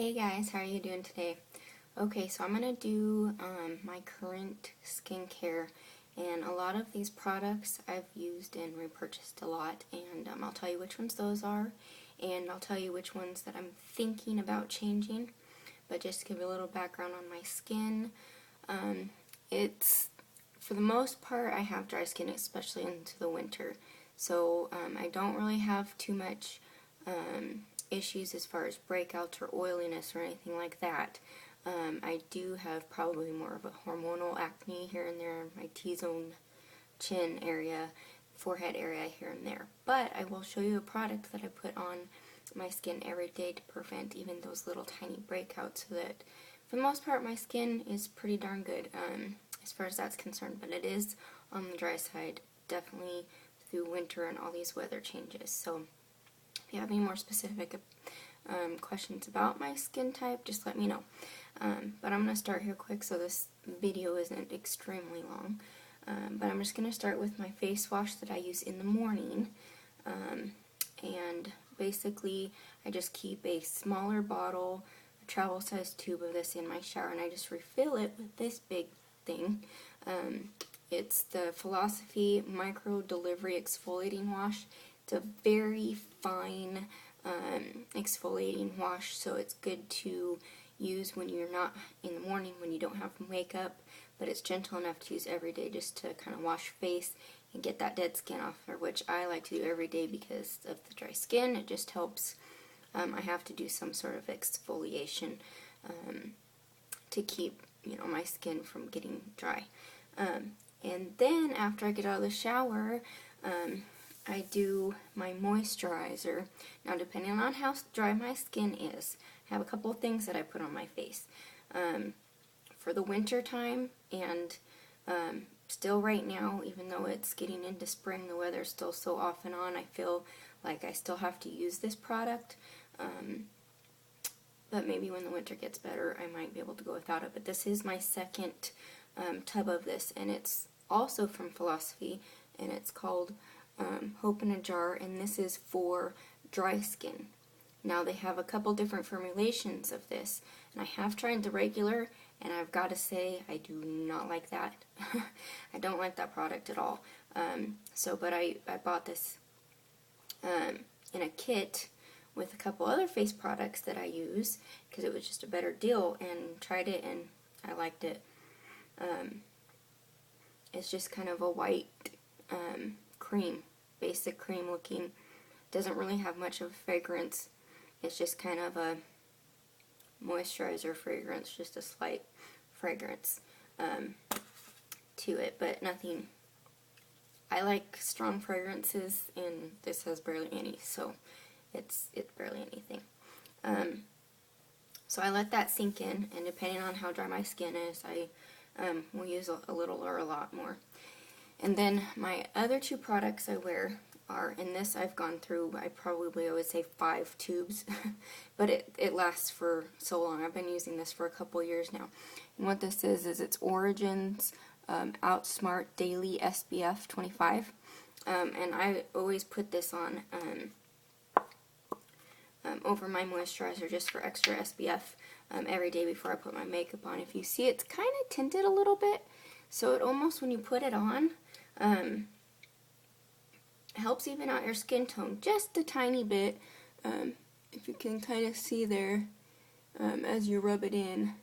Hey guys, how are you doing today? Okay, so I'm going to do my current skincare, and a lot of these products I've used and repurchased a lot, and I'll tell you which ones those are, and I'll tell you which ones that I'm thinking about changing. But just to give you a little background on my skin, it's, for the most part, I have dry skin, especially into the winter, so I don't really have too much issues as far as breakouts or oiliness or anything like that. I do have probably more of a hormonal acne here and there, my T-zone chin area, forehead area here and there. But I will show you a product that I put on my skin every day to prevent even those little tiny breakouts, so that for the most part my skin is pretty darn good as far as that's concerned. But it is on the dry side, definitely through winter and all these weather changes. So if you have any more specific questions about my skin type, just let me know. But I'm going to start here quick so this video isn't extremely long. But I'm just going to start with my face wash that I use in the morning. And basically I just keep a smaller bottle, a travel size tube of this in my shower, and I just refill it with this big thing. It's the Philosophy Micro Delivery Exfoliating Wash. It's a very fine exfoliating wash, so it's good to use when you're not in the morning, when you don't have makeup, but it's gentle enough to use every day just to kind of wash your face and get that dead skin off, which I like to do every day because of the dry skin. It just helps. I have to do some sort of exfoliation to keep my skin from getting dry. And then after I get out of the shower, I do my moisturizer. Now, depending on how dry my skin is, I have a couple of things that I put on my face. For the winter time, and still right now, even though it's getting into spring, the weather's still so off and on, I feel like I still have to use this product. But maybe when the winter gets better, I might be able to go without it. But this is my second tub of this, and it's also from Philosophy, and it's called Hope in a Jar, and this is for dry skin. Now, they have a couple different formulations of this, and I have tried the regular, and I've got to say I do not like that. I don't like that product at all. But I bought this in a kit with a couple other face products that I use because it was just a better deal, and tried it and I liked it. It's just kind of a white cream, basic cream looking. Doesn't really have much of a fragrance. It's just kind of a moisturizer fragrance, just a slight fragrance to it, but nothing. I like strong fragrances, and this has barely any, so it's barely anything. So I let that sink in, and depending on how dry my skin is, I will use a little or a lot more. And then my other two products I wear are, and this I've gone through, I would say 5 tubes, but it lasts for so long. I've been using this for a couple years now. And what this is it's Origins Outsmart Daily SPF 25. And I always put this on over my moisturizer just for extra SPF every day before I put my makeup on. If you see, it's kind of tinted a little bit, so it almost, when you put it on, helps even out your skin tone just a tiny bit. If you can kind of see there, as you rub it in,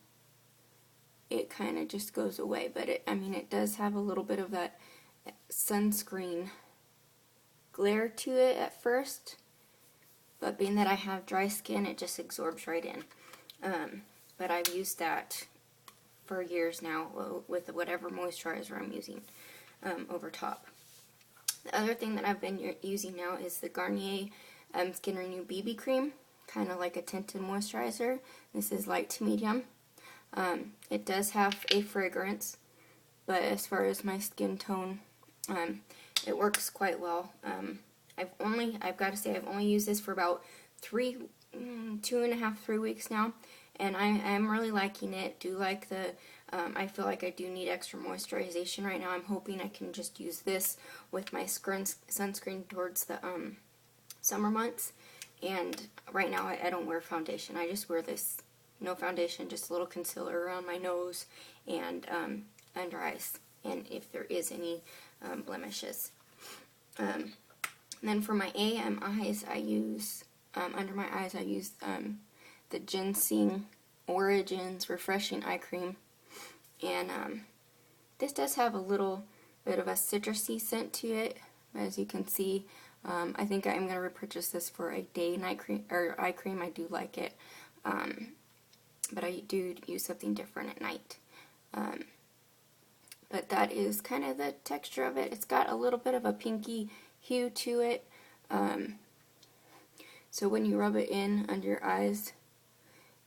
it kind of just goes away. But it does have a little bit of that sunscreen glare to it at first, but being that I have dry skin, it just absorbs right in. But I've used that for years now with whatever moisturizer I'm using over top. The other thing that I've been using now is the Garnier Skin Renew BB Cream, kind of like a tinted moisturizer. This is light to medium. It does have a fragrance, but as far as my skin tone, it works quite well. I've got to say, I've only used this for about 2.5, 3 weeks now, and I am really liking it. I feel like I do need extra moisturization right now. I'm hoping I can just use this with my sunscreen towards the summer months. And right now I don't wear foundation. I just wear this no foundation, just a little concealer around my nose and under eyes, and if there is any blemishes. And then for my AM eyes, I use, under my eyes, I use the Ginseng Origins Refreshing Eye Cream. And this does have a little bit of a citrusy scent to it, as you can see. I think I'm going to repurchase this for a day night cream, or eye cream. I do like it, but I do use something different at night. But that is kind of the texture of it. It's got a little bit of a pinky hue to it. So when you rub it in under your eyes,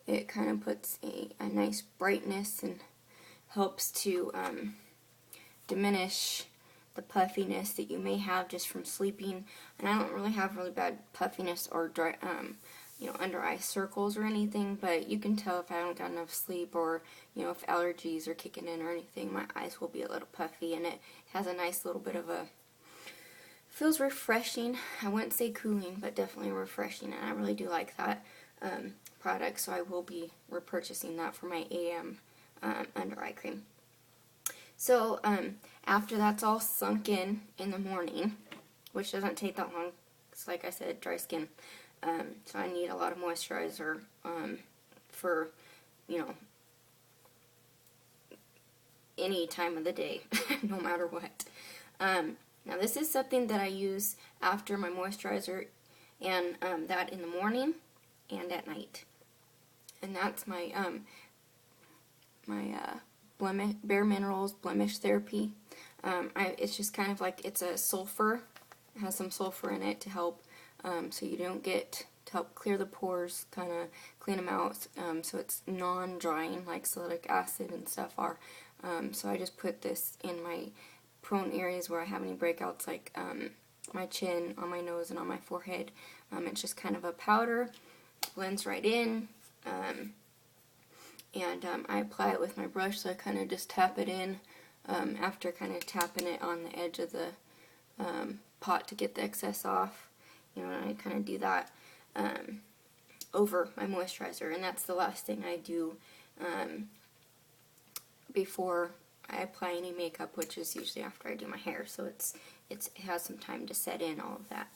it kind of puts a nice brightness and helps to diminish the puffiness that you may have just from sleeping. And I don't really have really bad puffiness or dry, under eye circles or anything, but you can tell if I haven't got enough sleep, or if allergies are kicking in or anything, my eyes will be a little puffy. And it has a nice little bit of a, feels refreshing. I wouldn't say cooling, but definitely refreshing, and I really do like that product, so I will be repurchasing that for my AM under eye cream. So after that's all sunk in the morning, which doesn't take that long, because like I said, dry skin, so I need a lot of moisturizer for, any time of the day, no matter what. Now this is something that I use after my moisturizer, and that in the morning and at night. And that's my Bare Minerals Blemish Therapy. It's just kind of like, it's a sulfur. It has some sulfur in it to help, so you don't get, to help clear the pores, kind of clean them out, so it's non-drying like salicylic acid and stuff are. So I just put this in my prone areas where I have any breakouts, like my chin, on my nose, and on my forehead. It's just kind of a powder, blends right in, and I apply it with my brush, so I kind of just tap it in after kind of tapping it on the edge of the pot to get the excess off. And I kind of do that over my moisturizer, and that's the last thing I do before I apply any makeup, which is usually after I do my hair, so it has some time to set in, all of that.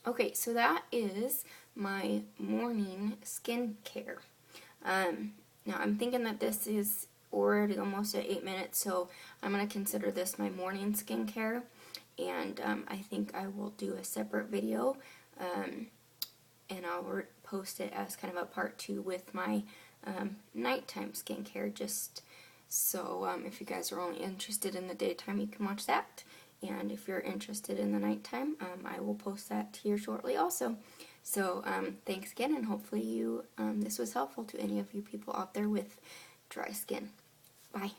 Okay, so that is my morning skincare. Now I'm thinking that this is already almost at 8 minutes, so I'm going to consider this my morning skincare, and I think I will do a separate video, and I'll post it as kind of a part 2 with my nighttime skincare, just so if you guys are only interested in the daytime, you can watch that, and if you're interested in the nighttime, I will post that here shortly also. So thanks again, and hopefully this was helpful to any of you people out there with dry skin. Bye.